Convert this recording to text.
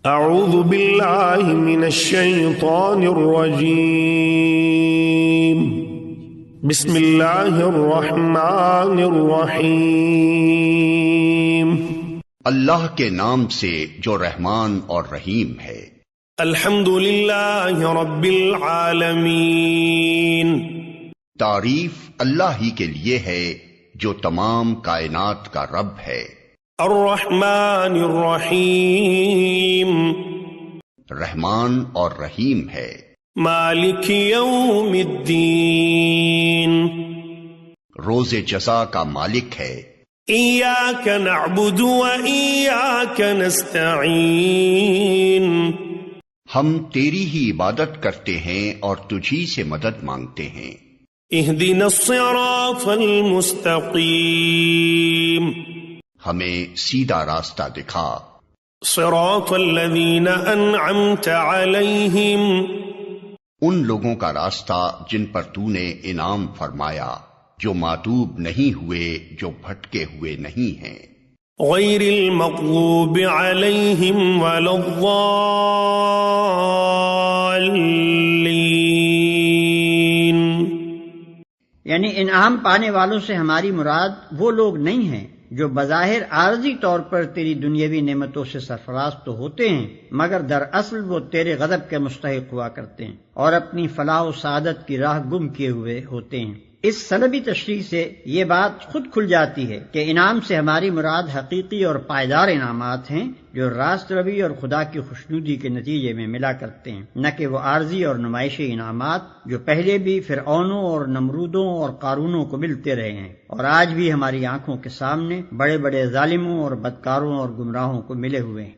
اعوذ باللہ من الشیطان الرجیم بسم اللہ الرحمن الرحیم اللہ کے نام سے جو رحمان اور رحیم ہے۔ الحمد للہ رب العالمین، تعریف اللہ ہی کے لیے ہے جو تمام کائنات کا رب ہے۔ الرحمن الرحیم، رحمان اور رحیم ہے۔ مالک یوم الدین، روز جزا کا مالک ہے۔ ایاک نعبد و ایاک نستعین، ہم تیری ہی عبادت کرتے ہیں اور تجھی سے مدد مانگتے ہیں۔ اہدنا الصراط المستقیم، ہمیں سیدھا راستہ دکھا۔ صراط الذین انعمت علیہم، ان لوگوں کا راستہ جن پر تو نے انعام فرمایا، جو ماتوب نہیں ہوئے، جو بھٹکے ہوئے نہیں ہیں۔ غیر المغضوب علیہم ولا الضالین، یعنی انعام پانے والوں سے ہماری مراد وہ لوگ نہیں ہیں جو بظاہر عارضی طور پر تیری دنیاوی نعمتوں سے سرفراز تو ہوتے ہیں، مگر دراصل وہ تیرے غضب کے مستحق ہوا کرتے ہیں اور اپنی فلاح و سعادت کی راہ گم کیے ہوئے ہوتے ہیں۔ اس سلبی تشریح سے یہ بات خود کھل جاتی ہے کہ انعام سے ہماری مراد حقیقی اور پائیدار انعامات ہیں جو راست روی اور خدا کی خوشنودی کے نتیجے میں ملا کرتے ہیں، نہ کہ وہ عارضی اور نمائشی انعامات جو پہلے بھی فرعونوں اور نمرودوں اور قارونوں کو ملتے رہے ہیں اور آج بھی ہماری آنکھوں کے سامنے بڑے بڑے ظالموں اور بدکاروں اور گمراہوں کو ملے ہوئے ہیں۔